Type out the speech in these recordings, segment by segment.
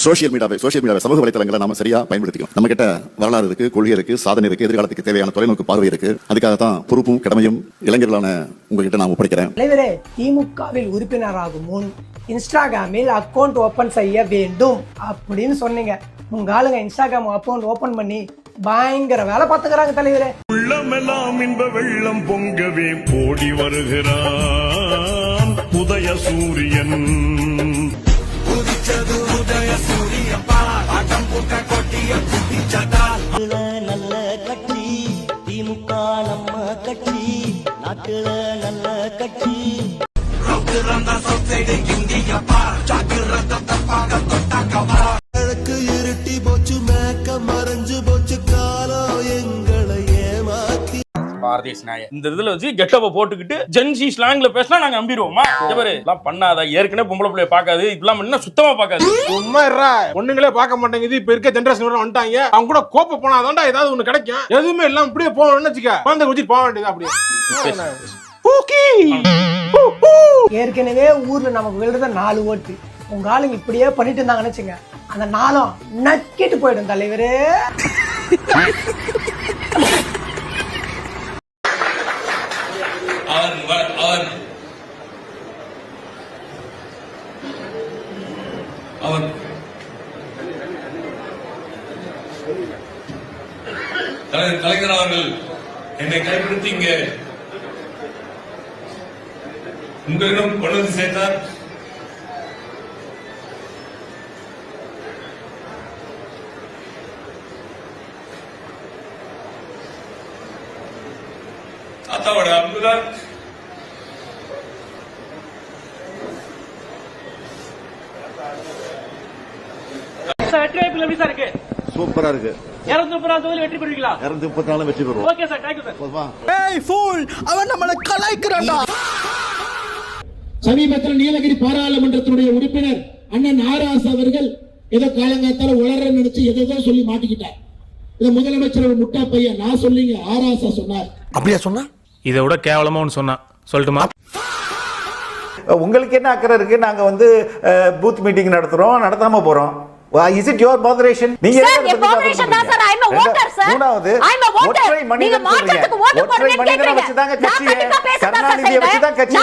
Social மீடியாவை சமூக வலைத்தளங்களை நாம சரியா பயன்படுத்திக்கணும். நம்ம கிட்ட வரலாறு இருக்கு, கொள்கை இருக்கு, சாதனை இருக்கு, எதிர்காலத்துக்கு தேவையான தொலைநோக்கு பார்வை இருக்கு. அதுக்காக தான் பொறுப்பும் கடமையும் இளைஞர்களான உங்ககிட்ட நான் ஒப்படைக்கிறேன். தலைவரே, திமுகவில் உறுப்பினராகும் முன் இன்ஸ்டாகிராமில் அக்கௌண்ட் ஓபன் செய்ய வேண்டும் அப்படின்னு சொன்னீங்க. உங்க ஆளுங்க இன்ஸ்டாகிராம் அக்கௌண்ட் ஓபன் பண்ணி பயங்கர வேலை பார்த்துக்கிறாங்க தலைவரே. உள்ளமெல்லாம் இன்ப வெள்ளம் பொங்கவே போடி வருகிறான் உதய சூரியன். நல்ல கட்சி திமுக, நம்ம கட்சி நாட்டுல நல்ல கட்சி. இருட்டி போச்சு, மேக்க மறைஞ்சு போச்சு, காலம் எங்களை ஏமாத்தி. இந்த இதுல வச்சு கெட்டப்ப போட்டுக்கிட்டு ஜென்சி ஸ்லாங்ல பேசினா நாங்க நம்பிடுவோமா? எல்லாம் பண்ணாத, ஏற்கனவே பொம்பளை பிள்ளைய பாக்காது, இதெல்லாம் என்ன சுத்தமா பாக்காது. சும்மா ஒண்ணுங்களே பார்க்க மாட்டேங்குது. இப்ப இருக்க ஜெனரேஷன் வந்துட்டாங்க. அவங்க கூட கோப்ப போனாதான்டா ஏதாவது ஒண்ணு கிடைக்கும். எதுவுமே எல்லாம் இப்படியே போகணும்னு வச்சுக்க, குழந்தை வச்சுட்டு போக வேண்டியது. அப்படியே ஏற்கனவே ஊர்ல நமக்கு விழுறத 4 ஓட்டு. உங்க ஆளுங்க இப்படியே பண்ணிட்டு இருந்தாங்கன்னு வச்சுங்க, அந்த 4 நக்கிட்டு போயிடும் தலைவரே. கலைஞர் அவர்கள் என்னை கைப்பிடித்து இங்க உங்களிடம் கொண்டு வந்து சேர்த்தார். தாத்தாவோட அன்புதான் சூப்பரா இருக்கு. 234 வெற்றி பெறுவீங்களா? 234 வெற்றி பெறுவோம். Okay sir, thank you sir. ஏய் ஃபூல், அவன் நம்மள கலாய்க்கறான்டா. சமீபத்தில் நீலகிரி பாராளுமன்றத்தினுடைய உறுப்பினர் அண்ணன் ஆராஸ் அவர்கள் ஏதோ காலங்காத்தால உளற நினைச்சு எதோ சொல்லி மாட்டிக்கிட்டார். இத முதலமைச்சர் முட்டா பையன் நான் சொல்லிங்க ஆராசா சொன்னார். அப்படியே சொன்னா? இதை விட கேவலமா ஒன்னு சொன்னா சொல்லட்டுமா? உங்களுக்கு என்ன அக்கறை இருக்கு? நாங்க பூத் மீட்டிங் நடத்தாம போறோம். Is it your botheration? நீங்க botheration தான் sir. I'm a voter sir. மூணாவது I'm a voter. ஒற்றை மனிதன் மாற்றத்துக்கு ஓட்டு போடுறேன்னு கேக்குறீங்க. வச்சுதாங்க கட்சி. கருணாநிதியை வச்சுதான் கட்சி.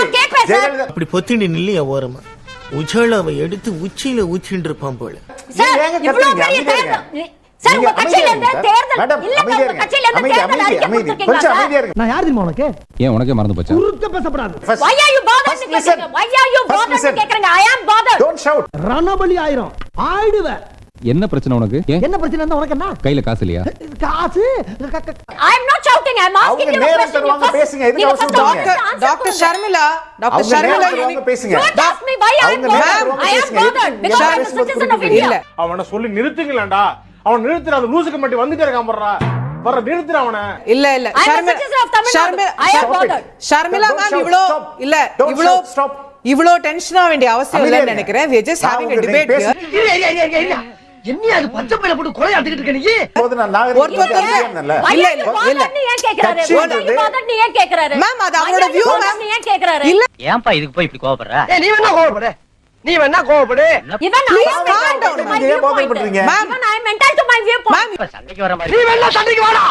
அப்படி பொத்திண்டு நில்லையா ஓரமா? உஜாலாவை எடுத்து உச்சியில ஊச்சிட்டு இருப்பான் போல. சார், இவ்வளவு பெரிய தேர்தல். சார், உங்க கட்சியில இருந்து தேர்தல் இல்ல, உங்க கட்சியில இருந்து தேர்தல் அறிக்கை கொடுத்திருக்கீங்க சார். நான் யார் தெரியுமா உனக்கு? ஏன் உனக்கே மறந்து போச்சா? குறுக்க பேசப்படாது. Why are you bothered னு கேக்குறீங்க? Why are you bothered னு கேக்குறீங்க? I am bothered. Don't shout. Ranabali ஆயிரும். ஆயிடுவ. என்ன பிரச்சனை உனக்கு? என்ன பிரச்சனை உனக்கு? என்ன கையில காசு இல்லையா? காசு? I am not shouting. I am asking you a question. வாங்க பேசுங்க. எதுக்கு அவசரப்படுறீங்க? டாக்டர் ஷர்மிளா, டாக்டர் ஷர்மிளா, வாங்க பேசுங்க. Don't ask me why I am bothered. I am bothered because I am a citizen of India. அவன சொல்லி நிறுத்துங்களேன்டா. அவன் நிறுத்துற, அந்த லூசுக்கு மட்டும் வந்துட்டே இருக்கான் போறா. வர நிறுத்துற அவன. இல்ல ஷர்மிளா மேம், இவ்ளோ டென்ஷனா வேண்டிய அவசியம் இல்லன்னு நினைக்கிறேன். We are just having a debate here. என்ன அது பச்சை பையில போட்டு கொலையாட்டிட்டு இருக்க நீ? போது நான் நாகரிகமா இல்ல நீ ஏன் கேக்குறாரு? நீ ஏன் கேக்குறாரு? மேம், அது அவரோட வியூ மேம். நீ ஏன் கேக்குறாரு? இல்ல ஏன்பா இதுக்கு போய் இப்படி கோவப்படுற? நீ வேணா கோவப்படு. இவன் please calm down. நீங்க ஏன் கோவப்படுறீங்க? Ma'am, I am entitled to my viewpoint. சண்டைக்கு வர மாதிரி. நீ வேணா சண்டைக்கு வாடா.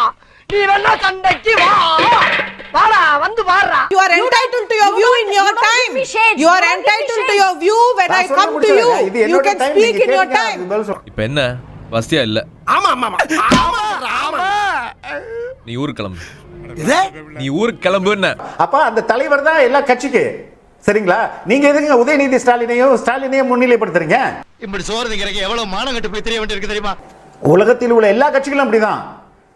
வாடா, வந்து வாடா. You are entitled to your view in your time. You are entitled to your view when I come to you. You can speak in your time. இப்ப என்ன வசதியா இல்ல? ஆமா. நீ ஊருக்கு கிளம்பு. நீ ஊருக்கு கிளம்புன்னு. அப்ப அந்த தலைவர் தான் எல்லா கட்சிக்கு. சரிங்களா? நீங்க எதுங்க உதயநிதி ஸ்டாலினையும் முன்னிலைப்படுத்துறீங்க? இப்படி சோறு திங்கறதுக்கு எவ்வளவு மானம் கட்டு போய் தெரிய வேண்டியிருக்கு தெரியுமா? உலகத்தில் உள்ள எல்லா கட்சிகளும் அப்படிதான்.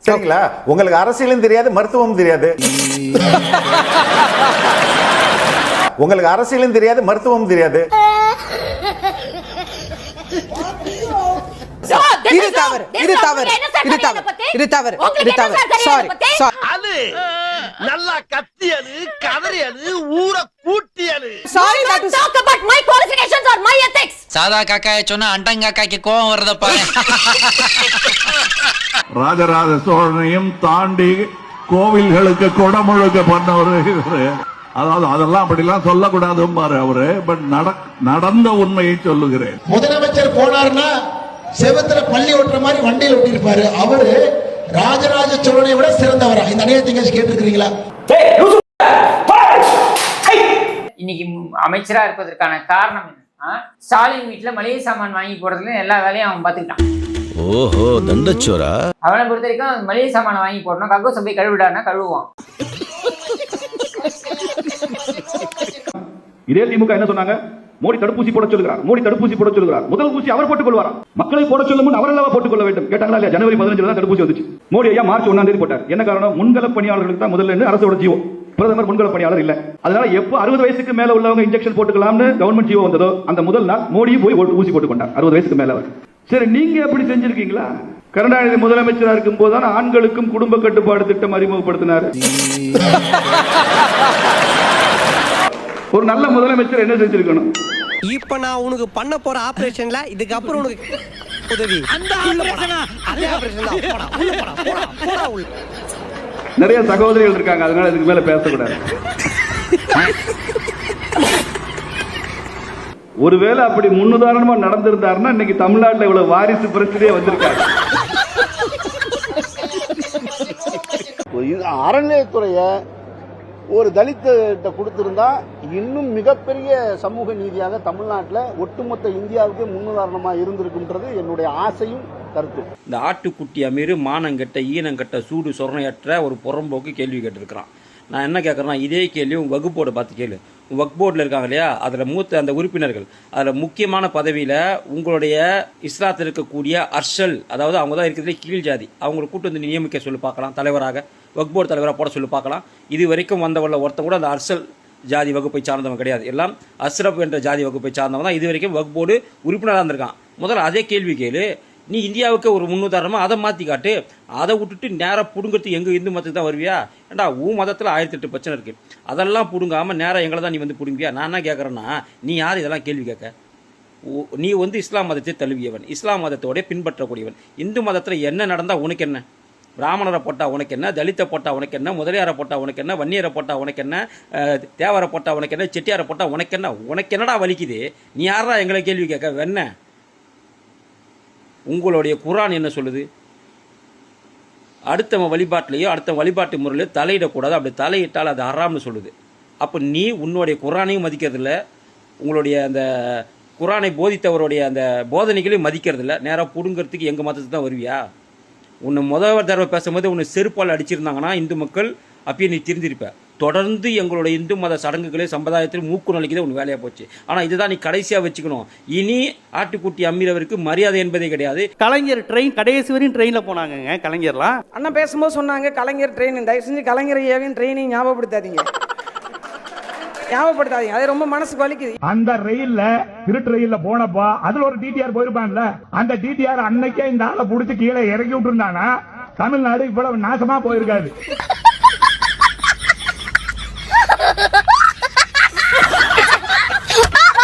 சரிங்களா? உங்களுக்கு அரசியலும் தெரியாது, மருத்துவமும் தெரியாது. உங்களுக்கு அரசியலும் தெரியாது, மருத்துவமும் தெரியாது. அது நல்லா கத்தியது, கதறியது, ஊரை கூட்டியது. Talk about my qualifications or my ethics. சாதா காக்காய சொன்னா அண்டங்காக்காய்க்கு கோவம் வரதப்பா. ராஜராஜ சோழனையும் தாண்டி கோவில்களுக்கு கொடமுழுக்க பண்ணவர் இவரு. அதாவது அதெல்லாம் அப்படிலாம் சொல்லக்கூடாதும் பாரு அவரு. பட் நடந்த உண்மையை சொல்லுகிறேன். முதலமைச்சர் போனார்னா செவத்துல பள்ளி ஓட்டுற மாதிரி வண்டியில ஓட்டிருப்பாரு. அவரு ராஜராஜ சோழனை விட சிறந்தவரா? இந்த அநியாயத்தை கேட்டிருக்கிறீங்களா? இன்னைக்கு அமைச்சரா இருப்பதற்கான காரணம் என்ன? ஸ்டாலின் வீட்டுல மளிகை சாமான் வாங்கி போடுறதுல எல்லா வேலையும் அவன் பாத்துக்கிட்டான். ஓஹோ, தண்டச்சோரா. அவனை பொறுத்த வரைக்கும் மளிகை சாமான வாங்கி போடணும், கக்கூசை போய் கழுவிடான்னா கழுவுவான். இதே திமுக என்ன சொன்னாங்க? மோடி தடுப்பூசி போட சொல்லுகிறார், மோடி தடுப்பூசி போட சொல்லுகிறார். முதல் ஊசி அவர் போட்டுக் கொள்வாரா? மக்களை போட சொல்லும் முன் அவரெல்லாம் போட்டுக் கொள்ள வேண்டும். கேட்டாங்களா இல்லையா? ஜனவரி 15 தான் தடுப்பூசி வந்துச்சு. மோடி ஐயா மார்ச் 1ஆம் தேதி போட்டார். என்ன காரணம்? முன்கள பணியாளர்களுக்கு தான் முதல்ல அரசோட ஜீவோ. பிரதமர் முன்கள பணியாளர் இல்ல. அதனால எப்போ 60 வயசுக்கு மேல உள்ளவங்க இன்ஜெக்ஷன் போட்டுக்கலாம்னு கவர்மெண்ட் ஜீவோ வந்ததோ அந்த முதல் நாள் மோடி போய் ஊசி போட்டுக் கொண்டார் 60 வயசுக்கு மேல. சரி, நீங்க எப்படி செஞ்சிருக்கீங்களா? கருணாநிதி முதலமைச்சரா இருக்கும் போதுதான் ஆண்களுக்கும் குடும்ப கட்டுப்பாடு திட்டம் அறிமுகப்படுத்தினார். ஒரு நல்ல முதலமைச்சர் என்ன செஞ்சிருக்கணும்? இப்ப நான் உனக்கு பண்ண போற ஆபரேஷன்ல இதுக்கு அப்புறம் உனக்கு உதவி நிறைய சகோதரிகள் இருக்காங்க, அதனால இதுக்கு மேல பேசக்கூடாது. ஒருவேளை அப்படி முன்னுதாரணமா நடந்திருந்தாருன்னா இன்னைக்கு தமிழ்நாட்டில் இவ்வளவு வாரிசு பிரச்சனையே வந்திருக்காரு. அறநிலையத்துறைய ஒரு தலித்த கொடுத்திருந்தா இன்னும் மிகப்பெரிய சமூக நீதியாக தமிழ்நாட்டில் ஒட்டுமொத்த இந்தியாவுக்கு முன்னுதாரணமா இருந்திருக்குன்றது என்னுடைய ஆசையும் கருத்தும். இந்த ஆட்டுக்குட்டி அமீர் மானங்கெட்ட ஈனங்கெட்ட சூடு சொரணையற்ற ஒரு புறம்போக்கு கேள்வி கேட்டிருக்கிறான். நான் என்ன கேட்குறேன்னா, இதே கேள்வி உங்கள் வகுப்போர்டை பார்த்து கேளு. வக்ஃப் போர்டில் இருக்காங்க இல்லையா, அதில் மூத்த அந்த உறுப்பினர்கள், அதில் முக்கியமான பதவியில் உங்களுடைய இஸ்லாத்தில் இருக்கக்கூடிய அர்ஷல், அதாவது அவங்க தான் இருக்கிறதுலே கீழ் ஜாதி, அவங்களை கூட்டு வந்து நியமிக்க சொல்லி பார்க்கலாம், தலைவராக வக்ஃப் போர்டு தலைவராக போட சொல்லி பார்க்கலாம். இது வரைக்கும் வந்தவள்ள ஒருத்தன் கூட அந்த அர்ஷல் ஜாதி வகுப்பை சார்ந்தவன் கிடையாது. எல்லாம் அஸ்ரப் என்ற ஜாதி வகுப்பை சார்ந்தவன் தான் இது வரைக்கும் வக்ஃப் போர்டு உறுப்பினராக இருந்திருக்கான். முதல்ல அதே கேள்வி கேளு. நீ இந்தியாவுக்கு ஒரு முன்னுதாரணமாக அதை மாற்றி காட்டு. அதை விட்டுட்டு நேராக பிடுங்கிறதுக்கு எங்கள் இந்து மதத்துக்கு தான் வருவியா? ஏண்டா உன் மதத்தில் 1008 பிரச்சனை இருக்குது, அதெல்லாம் பிடுங்காமல் நேராக எங்களை தான் நீ வந்து பிடுங்குவியா? நான் என்ன கேட்குறேன்னா, நீ யார் இதெல்லாம் கேள்வி கேட்க? நீ வந்து இஸ்லாம் மதத்தை தழுவியவன், இஸ்லாம் மதத்தோட பின்பற்றக்கூடியவன். இந்து மதத்தில் என்ன நடந்தால் உனக்கு என்ன? பிராமணரை போட்டால் உனக்கு என்ன? தலித்தை போட்டால் உனக்கு என்ன? முதலியாரை போட்டால் உனக்கு என்ன? வன்னியரை போட்டால் உனக்கு என்ன? தேவரை போட்டால் உனக்கு என்ன? செட்டியாரை போட்டால் உனக்கு என்ன? உனக்கு என்னடா வலிக்குது? நீ யாரா எங்களை கேள்வி கேட்க? வெண்ண உங்களுடைய குர்ஆன் என்ன சொல்லுது? அடுத்த வழிபாட்டிலையோ அடுத்த வழிபாட்டு முறையிலையோ தலையிடக்கூடாது, அப்படி தலையிட்டால் அது ஹராம்னு சொல்லுது. அப்போ நீ உன்னுடைய குர்ஆனையும் மதிக்கிறதில்ல, உங்களுடைய அந்த குர்ஆனை போதித்தவருடைய அந்த போதனைகளையும் மதிக்கிறதில்ல, நேராக பிடுங்கிறதுக்கு எங்கள் மதத்துக்கு தான் வருவியா? உன்னை முதல் தடவை பேசும்போது உன்னை செருப்பால் அடிச்சிருந்தாங்கன்னா இந்து மக்கள் அப்பயே நீ திருந்திருப்ப. தொடர்ந்து எங்களுடைய இந்து மத சடங்குகளே சம்பிரதாயத்தில் மூக்கு நுழைக்கதே உன் வேலையாக போச்சு. ஆனால் இதுதான் நீ கடைசியாக வச்சுக்கணும். இனி ஆட்டுக்குட்டி அம்மீரவருக்கு மரியாதை என்பதே கிடையாது. கலைஞர் ட்ரெயின் கடைசி வரையும் ட்ரெயினில் போனாங்க. கலைஞர்லாம் அண்ணா பேசும்போது சொன்னாங்க கலைஞர் ட்ரெயின். தயவு செஞ்சு கலைஞர் ஐயாவின் ட்ரெயினையும் ஞாபகப்படுத்தாதீங்க. அது ரொம்ப மனசுக்கு வலிக்குது. அந்த ரயில்ல திருட்டு ரயில்ல போனப்பா அதுல ஒரு டிடிஆர் போயிருப்பான்ல, அந்த டிடிஆர் அன்னைக்கே இந்த ஆளை புடிச்சு கீழே இறக்கி விட்டு இருந்தானா தமிழ்நாடு இவ்வளவு நாசமா போயிருக்காது.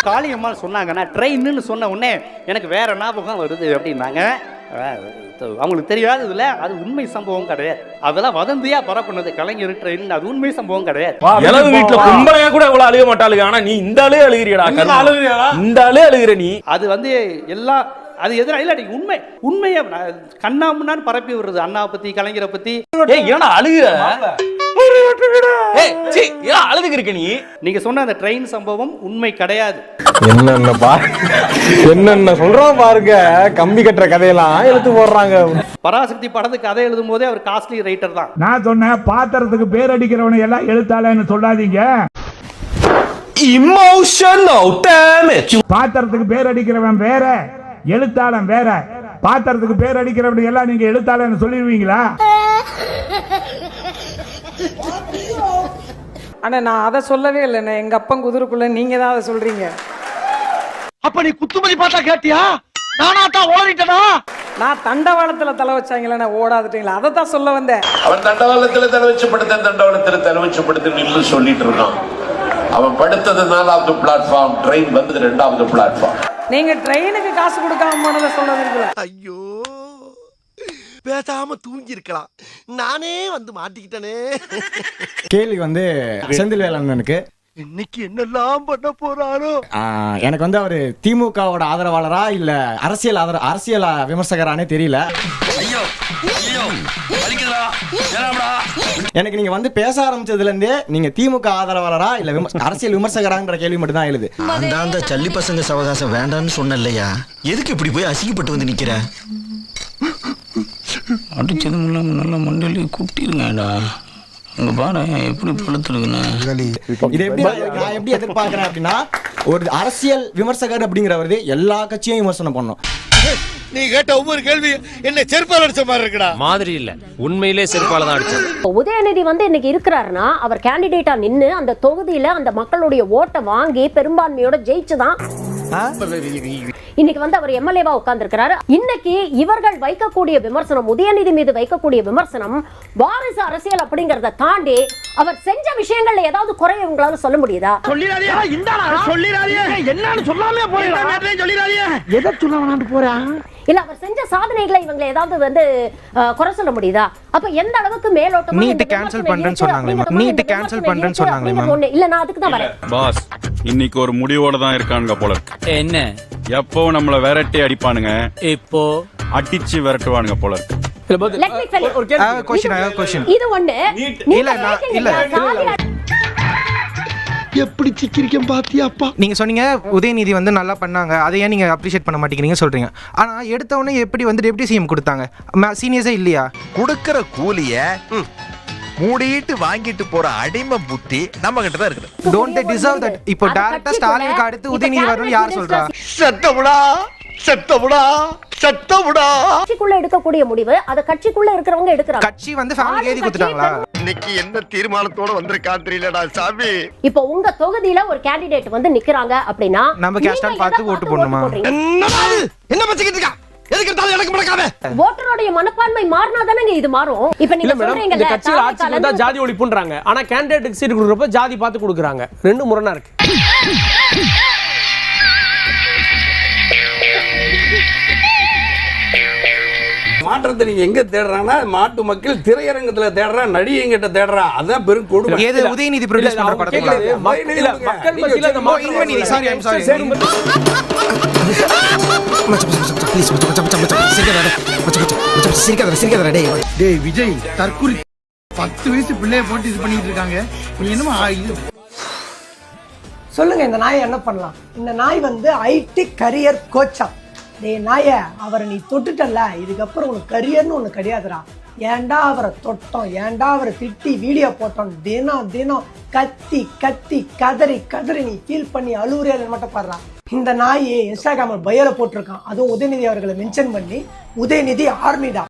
காளியம்மாள் சொன்னாங்கன்னா ட்ரெயின்னு சொன்ன உடனே எனக்கு வேற ஞாபகம் வருது அப்படின்னாங்க. அவங்களுக்கு தெரியாததுல அது உண்மை சம்பவம் கிடையாது. அதெல்லாம் வதந்தியா பரப்புனது கலைஞர் ட்ரெயின், அது உண்மை சம்பவம் கிடையாது. எனது வீட்டுல கும்பலையா கூட இவ்வளவு அழுக மாட்டாளுங்க, ஆனா நீ இந்த ஆளே அழுகிறியடா. இந்த ஆளே அழுகிற நீ. அது வந்து எல்லாம் அது எதிராக இல்ல, உண்மை உண்மையை கண்ணா முன்னான்னு பரப்பி விடுறது. அண்ணாவை பத்தி கலைஞரை பத்தி ஏன்னா அழுகுற அழுதுக்கு இருக்க நீ. நீங்க சொன்ன அந்த ட்ரெயின் சம்பவம் உண்மை கிடையாது. என்னென்ன சொல்றோம் பாருங்க, கம்பி கட்டுற கதையெல்லாம் எடுத்து போடுறாங்க. பராசக்தி படத்துக்கு கதை எழுதும் போதே அவர் காஸ்ட்லி ரைட்டர் தான். நான் சொன்னேன் பாத்திரத்துக்கு பேர் அடிக்கிறவனை எல்லாம் எழுத்தாளன்னு சொல்லாதீங்க. Emotional damage. பாத்திரத்துக்கு பேர் அடிக்கிறவன் வேற, எழுத்தாளன் வேற. பாத்திரத்துக்கு பேர் அடிக்கிறவன் எல்லாம் நீங்க எழுத்தாளன்னு சொல்லிடுவீங்களா? ஆனா நான் அதை சொல்லவே இல்லைண்ணே. எங்க அப்பன் குதிரைக்குள்ள நீங்க தான் அதை சொல்றீங்க. அப்ப நீ குத்துமதி பார்த்தா கேட்டியா? நானா தான் ஓடிட்டனா? நான் தண்டவாளத்துல தலை வச்சாங்களே ஓடாதுட்டீங்களா, அதை தான் சொல்ல வந்தேன். அவன் தண்டவாளத்துல தலை வச்சு சொல்லிட்டு இருக்கான். அவன் படுத்தது 4வது பிளாட்ஃபார்ம், ட்ரெயின் வந்தது 2வது பிளாட்ஃபார்ம். நீங்க ட்ரெயினுக்கு காசு கொடுக்காம போனதை சொல்ல. ஐயோ, பேசாம தூங்கி இருக்கலாம், நானே வந்து மாட்டிக்கிட்டனே. கேள்வி வந்து செந்தில் வேளாண்மனுக்கு இன்னைக்கு என்னெல்லாம் பண்ண போறாரோ. எனக்கு வந்து அவர் திமுகவோட ஆதரவாளரா இல்ல அரசியல் விமர்சகரானே தெரியல. எனக்கு நீங்க வந்து பேச ஆரம்பிச்சதுல இருந்தே நீங்க திமுக ஆதரவாளரா இல்ல அரசியல் விமர்சகராங்கிற கேள்வி மட்டும் தான் எழுது. அந்த சல்லி பசங்க சவகாசம் வேண்டாம்னு சொன்னலையா, எதுக்கு இப்படி போய் அசிங்கப்பட்டு வந்து நிக்கிற? அடிச்சது நல்ல மண்டலி கூட்டிருங்கடா. அங்க பாரு எப்படி படுத்துருக்குன்னு. இது எப்படி நான் எப்படி எதிர்பார்க்கிறேன் அப்படின்னா, ஒரு அரசியல் விமர்சகர் அப்படிங்கிறவரு எல்லா கட்சியும் விமர்சனம் பண்ணும். நீ கேட்ட ஒவ்வொரு கேள்வி என்ன செருப்பால் அடிச்ச மாதிரி இருக்குடா. மாதிரி இல்ல, உண்மையிலே செருப்பால தான் அடிச்சது. உதயநிதி வந்து இன்னைக்கு இருக்கிறாருன்னா அவர் கேண்டிடேட்டா நின்னு அந்த தொகுதியில அந்த மக்களுடைய ஓட்டை வாங்கி பெரும்பான்மையோட ஜெயிச்சுதான் இன்னைக்கு வந்து அவர் எம்எல்ஏவா உட்கார்ந்திருக்கிறாரு. இன்னைக்கு இவர்கள் வைக்கக்கூடிய விமர்சனம், உதயநிதி மீது வைக்கக்கூடிய விமர்சனம் வாரிசு அரசியல் அப்படிங்கறத தாண்டி அவர் செஞ்ச விஷயங்கள்ல ஏதாவது குறை உங்களால சொல்ல முடியுதா? இல்ல அவர் செஞ்ச சாதனைகளை இவங்க ஏதாவது வந்து குறை சொல்ல முடியுதா? அப்ப எந்த அளவுக்கு மேலோட்டமா நீட் கேன்சல் பண்றேன்னு சொன்னாங்களே, நீட் கேன்சல் பண்றேன்னு சொன்னாங்களே மேம். இல்ல நான் அதுக்கு தான் வரேன். பாஸ் இன்னைக்கு ஒரு முடிவோட தான் இருக்கானுங்க போல இருக்கு. என்ன எப்போ நம்மள விரட்டி அடிப்பானுங்க, இப்போ அடிச்சு விரட்டுவானுங்க போல இருக்கு. Let me tell you. இது ஒண்ணு எப்படி சிக்கிரிக்கம் பாத்தியாப்பா. நீங்க சொன்னீங்க உதயநிதி வந்து நல்லா பண்ணாங்க, அதை ஏன் நீங்க அப்ரிஷியேட் பண்ண மாட்டேங்கிறீங்க சொல்றீங்க. ஆனா எடுத்த உடனே எப்படி வந்து டெப்யூட்டி சிஎம் கொடுத்தாங்க? சீனியர்ஸே இல்லையா? கொடுக்கிற கூலிய மூடிட்டு வாங்கிட்டு போற அடிமை புத்தி நம்ம கிட்ட தான் இருக்குது. Don't they deserve that? இப்போ டைரக்டா ஸ்டாலினுக்கு அடுத்து உதயநிதி வரணும்னு யார் சொல்றா? சத்தமுடா. கட்சிக்குள்ள எடுக்கக்கூடிய முடிவு அத கட்சிக்குள்ள இருக்கிறவங்க எடுக்கறாங்க. கட்சி வந்து ஃபேமிலி எழுதி கொடுத்துட்டாங்களா? இன்னைக்கு என்ன தீர்மானத்தோட வந்திருக்கான் தெரியலடா சாமி. இப்போ உங்க தொகுதியில ஒரு கேண்டிடேட் வந்து நிக்கறாங்க அப்படினா நம்ம கேஸ்டன் பார்த்து ஓட்டு போடணுமா? என்ன பச்சிக்கிட்டு இருக்கா? எதுக்கு எடுத்தாலும் எனக்கு முடக்காத. ஓட்டரோட மனப்பான்மை மாறினா தானே இது மாறும். இப்போ நீங்க சொல்றீங்க இந்த கட்சியில ஆட்சிக்கு வந்தா ஜாதி ஒழிப்புன்றாங்க, ஆனா கேண்டிடேட்டுக்கு சீட் கொடுக்கறப்ப ஜாதி பார்த்து கொடுக்கறாங்க. ரெண்டு முரணா இருக்கு. மாற்றத்தை நீங்க எங்க தேடுறாங்கன்னா மாட்டு மக்கள் திரையரங்கத்துல தேடுறா, நடிகைங்கிட்ட தேடுறா. அதான் பெரும் கொடுமை. ஏது உதயநிதி ப்ரொடியூஸ் பண்ற படத்துல மக்கள் மத்தியில அந்த Udhayanidhi sorry I am sorry டேய் விஜய் தற்குறி 10 வயசு பிள்ளைய போட்டு இது பண்ணிட்டு இருக்காங்க. நீ என்னமா சொல்லுங்க, இந்த நாயை என்ன பண்ணலாம்? இந்த நாய் வந்து ஐடி கரியர் கோச்சா. டே நாய, அவரை நீ தொட்டுட்டல்ல, இதுக்கப்புறம் உனக்கு கரியர்னு ஒண்ணு கிடையாதுடா. ஏன்டா அவரை தொட்டோம், ஏன்டா அவரை திட்டி வீடியோ போட்டோம், தினம் கத்தி கத்தி கதறி கதறி நீ ஃபீல் பண்ணி அழுவுறியான்னு மட்டும் பாடுறான். இந்த நாயை இன்ஸ்டாகிராமில் பயோல போட்டிருக்கான், அதுவும் உதயநிதி அவர்களை மென்ஷன் பண்ணி, உதயநிதி ஆர்மிடா.